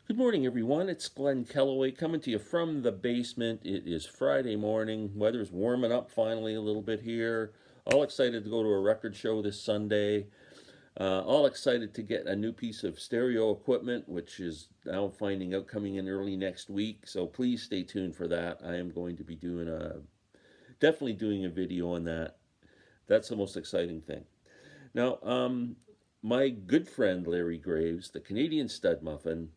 Good morning, everyone. It's Glenn Kellaway coming to you from the basement. It is Friday morning. Weather's warming up finally a little bit here. All excited to go to a record show this Sunday. All excited to get a new piece of stereo equipment, which is now finding out coming in early next week. So please stay tuned for that. I am going to be definitely doing a video on that. That's the most exciting thing. Now, my good friend Larry Graves, the Canadian stud muffin,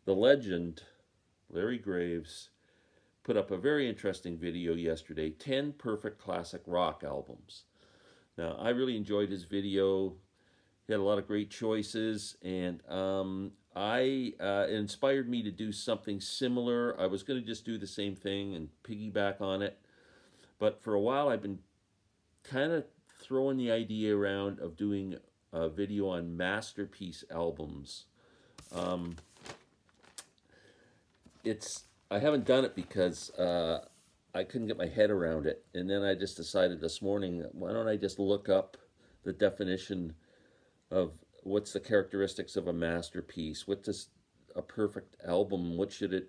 the legend, Larry Graves, put up a very interesting video yesterday, 10 perfect classic rock albums. Now, I really enjoyed his video. He had a lot of great choices, and it inspired me to do something similar. I was going to just do the same thing and piggyback on it, but for a while I've been kind of throwing the idea around of doing a video on masterpiece albums. Um, it's I haven't done it because I couldn't get my head around it, and then I just decided this morning, why don't I just look up the definition of what's the characteristics of a masterpiece? What does a perfect album? What should it?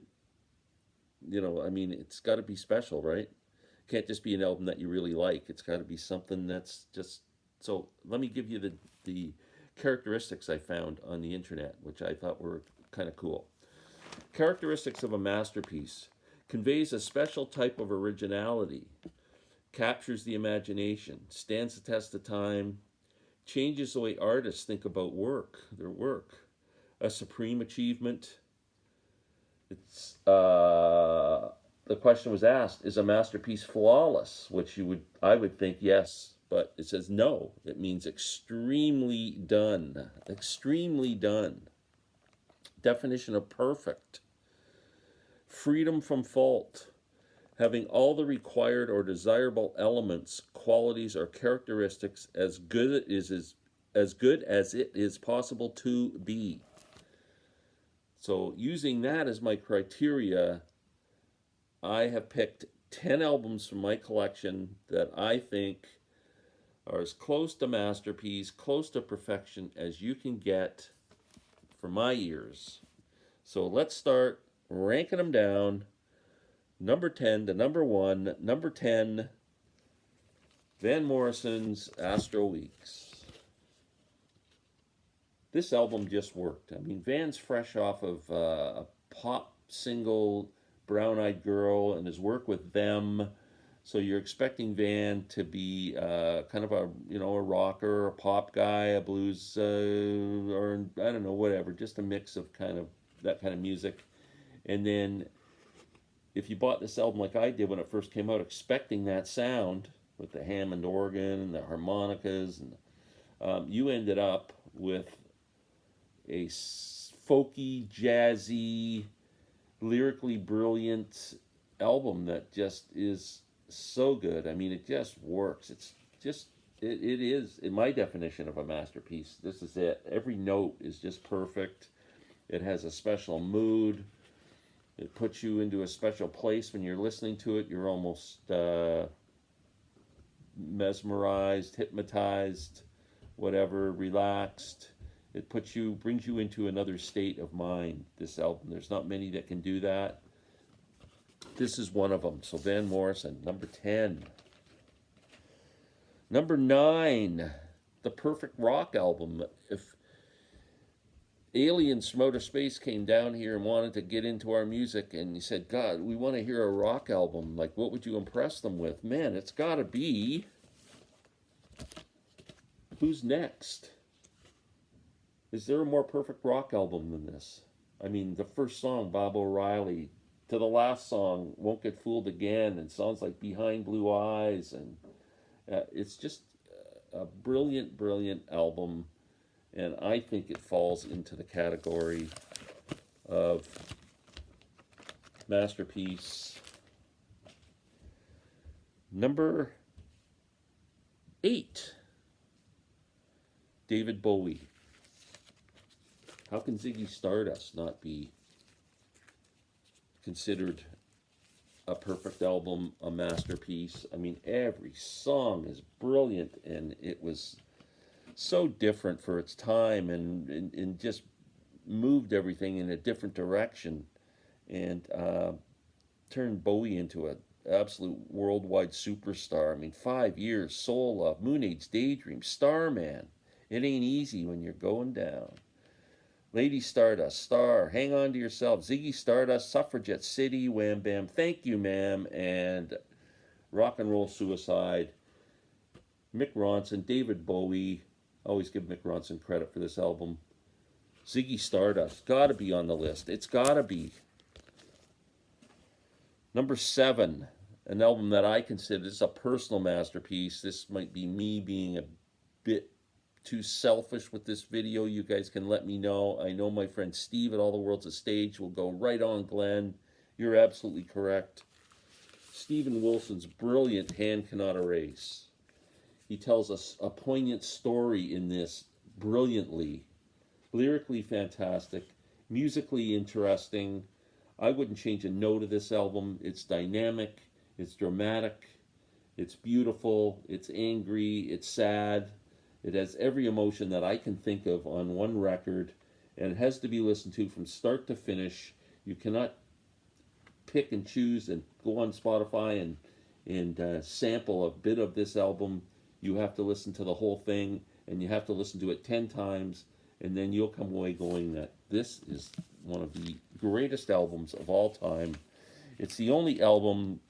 I mean, it's got to be special, right? It can't just be an album that you really like. It's got to be something that's just. So let me give you the characteristics I found on the internet, which I thought were kind of cool. Characteristics of a masterpiece: conveys a special type of originality, captures the imagination, stands the test of time, changes the way artists think about their work. A supreme achievement. The question was asked: is a masterpiece flawless? I would think yes, but it says no. It means extremely done. Extremely done. Definition of perfect: freedom from fault, having all the required or desirable elements, qualities, or characteristics as good as it is possible to be. So, using that as my criteria, I have picked 10 albums from my collection that I think are as close to masterpiece, close to perfection as you can get for my ears. So let's start ranking them down. Number 10 to number 1. Number 10, Van Morrison's Astral Weeks. This album just worked. I mean, Van's fresh off of a pop single, Brown Eyed Girl, and his work with them. So you're expecting Van to be kind of a rocker, a pop guy, a blues, or I don't know, whatever, just a mix of that kind of music. And then if you bought this album like I did when it first came out, expecting that sound with the Hammond organ and the harmonicas, and you ended up with a folky, jazzy, lyrically brilliant album that just is so good. I mean, it just works. It is, in my definition of a masterpiece, this is it. Every note is just perfect. It has a special mood. It puts you into a special place when you're listening to it. You're almost mesmerized, hypnotized, whatever, relaxed. It brings you into another state of mind, this album. There's not many that can do that. This is one of them. So Van Morrison, number 10. Number 9, the perfect rock album. If aliens from outer space came down here and wanted to get into our music and you said, God, we want to hear a rock album, like what would you impress them with? Man, it's got to be Who's Next? Is there a more perfect rock album than this? I mean, the first song, Bob O'Reilly, to the last song, Won't Get Fooled Again, and songs like Behind Blue Eyes, and it's just a brilliant, brilliant album, and I think it falls into the category of masterpiece. Number 8, David Bowie. How can Ziggy Stardust not be considered a perfect album, a masterpiece? I mean, every song is brilliant, and it was so different for its time, and just moved everything in a different direction and turned Bowie into an absolute worldwide superstar. I mean, 5 years, Soul Love, Moon Age, Daydream, Starman. It ain't easy when you're going down. Lady Stardust, Star, Hang On to Yourself, Ziggy Stardust, Suffragette City, Wham Bam, Thank You Ma'am, and Rock and Roll Suicide. Mick Ronson, David Bowie. Always give Mick Ronson credit for this album. Ziggy Stardust, gotta be on the list. It's gotta be. Number 7, an album that I consider is a personal masterpiece. This might be me being a bit too selfish with this video. You guys can let me know. I know my friend Steve at All the World's a Stage will go right on, Glenn. You're absolutely correct. Steven Wilson's brilliant Hand Cannot Erase. He tells us a poignant story in this brilliantly. Lyrically fantastic. Musically interesting. I wouldn't change a note of this album. It's dynamic. It's dramatic. It's beautiful. It's angry. It's sad. It has every emotion that I can think of on one record, and it has to be listened to from start to finish. You cannot pick and choose and go on Spotify and sample a bit of this album. You have to listen to the whole thing, and you have to listen to it 10 times, and then you'll come away going that this is one of the greatest albums of all time. It's the only album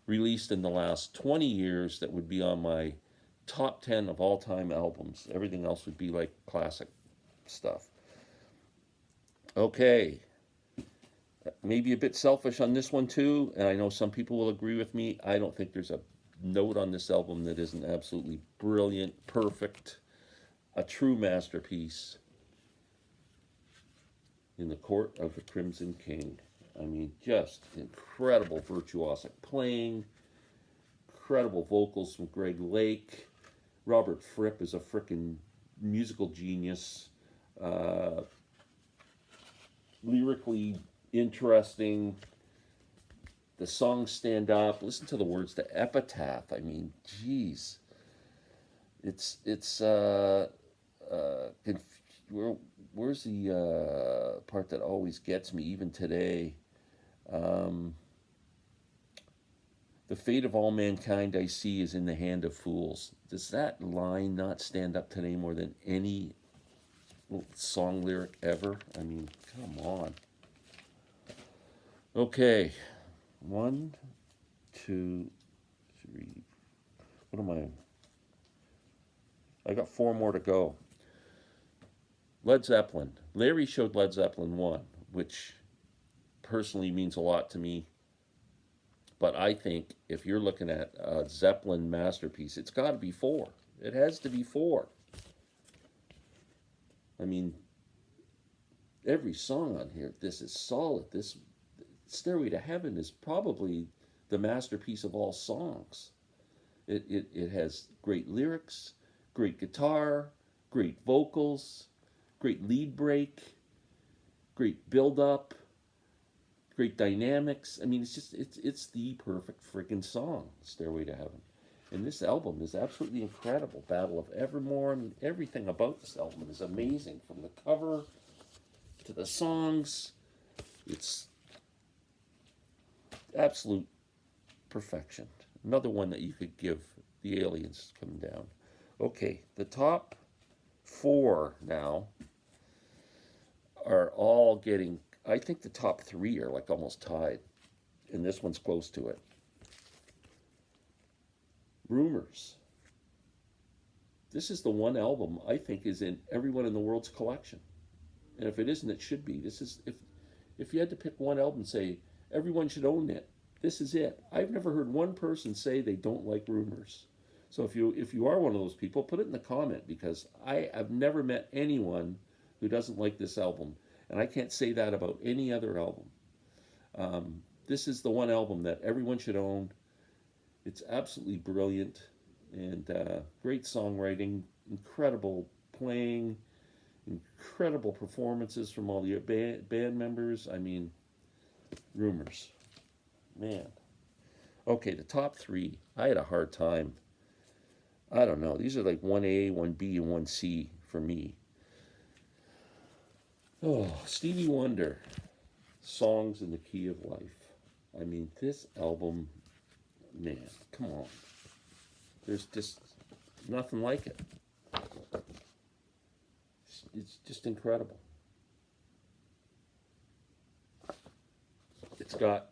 released in the last 20 years that would be on my top 10 of all time albums. Everything else would be like classic stuff. Okay. Maybe a bit selfish on this one too, and I know some people will agree with me. I don't think there's a note on this album that isn't absolutely brilliant, perfect, a true masterpiece. In the Court of the Crimson King. I mean, just incredible virtuosic playing, incredible vocals from Greg Lake. Robert Fripp is a frickin' musical genius. Lyrically interesting. The songs stand up. Listen to the words to Epitaph. I mean, geez. Where's the part that always gets me, even today? The fate of all mankind I see is in the hand of fools. Does that line not stand up today more than any song lyric ever? I mean, come on. Okay. 1, 2, 3. What am I got 4 more to go. Led Zeppelin. Larry showed Led Zeppelin 1, which personally means a lot to me. But I think if you're looking at a Zeppelin masterpiece, it's got to be 4. It has to be 4. I mean, every song on here, this is solid. This Stairway to Heaven is probably the masterpiece of all songs. It has great lyrics, great guitar, great vocals, great lead break, great build-up, great dynamics. I mean, it's the perfect freaking song, Stairway to Heaven. And this album is absolutely incredible. Battle of Evermore, I mean, everything about this album is amazing. From the cover to the songs, it's absolute perfection. Another one that you could give the aliens coming down. Okay, the top 4 now are all getting, I think the top 3 are like almost tied, and this one's close to it. Rumours. This is the one album I think is in everyone in the world's collection. And if it isn't, it should be. This is, if you had to pick one album and say everyone should own it, this is it. I've never heard one person say they don't like Rumours. So if you are one of those people, put it in the comment, because I have never met anyone who doesn't like this album. And I can't say that about any other album. This is the one album that everyone should own. It's absolutely brilliant, and great songwriting, incredible playing, incredible performances from all the band members. I mean, Rumours. Man. Okay, the top 3. I had a hard time. I don't know. These are like 1A, 1B, and 1C for me. Oh, Stevie Wonder, Songs in the Key of Life. I mean, this album, man, come on. There's just nothing like it. It's just incredible. It's got,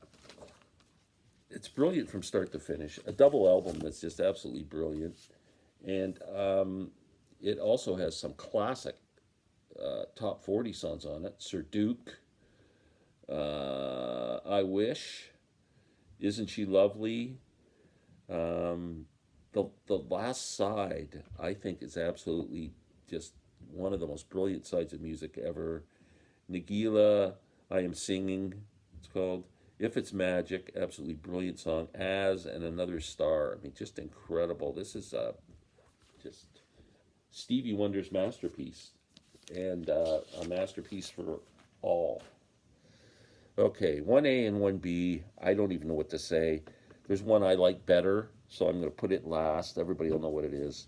it's brilliant from start to finish. A double album that's just absolutely brilliant. And it also has some classic top 40 songs on it. Sir Duke, I Wish, Isn't She Lovely? The last side, I think, is absolutely just one of the most brilliant sides of music ever. Nagila, I Am Singing, it's called. If It's Magic, absolutely brilliant song. As and Another Star, I mean, just incredible. This is just Stevie Wonder's masterpiece, and a masterpiece for all. Okay, 1A and 1B, I don't even know what to say. There's one I like better, so I'm going to put it last. Everybody will know what it is.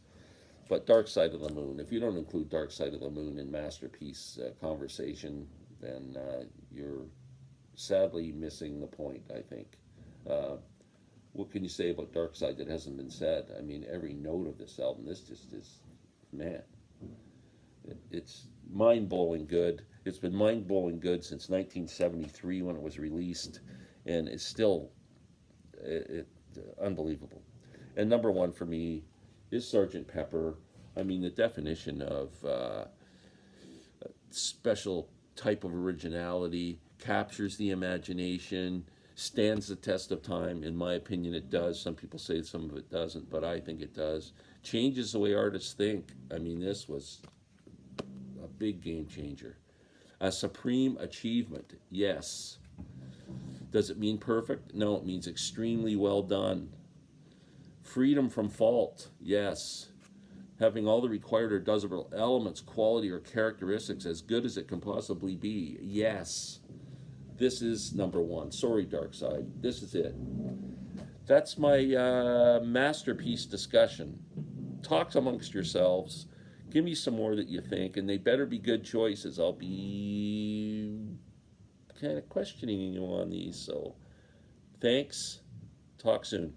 But Dark Side of the Moon, if you don't include Dark Side of the Moon in masterpiece conversation, then you're sadly missing the point, I think. What can you say about Dark Side that hasn't been said? I mean, every note of this album, this just is, man, it's mind-blowing good. It's been mind-blowing good since 1973 when it was released, and it's still unbelievable. And number one for me is Sgt. Pepper. I mean, the definition of special type of originality, captures the imagination, stands the test of time. In my opinion, it does. Some people say some of it doesn't, but I think it does. Changes the way artists think. I mean, this was a big game changer. A supreme achievement, yes. Does it mean perfect? No, it means extremely well done. Freedom from fault, yes. Having all the required or desirable elements, quality, or characteristics as good as it can possibly be, yes. This is number one. Sorry, Dark Side. This is it. That's my masterpiece discussion. Talk amongst yourselves. Give me some more that you think, and they better be good choices. I'll be kind of questioning you on these. So, thanks. Talk soon.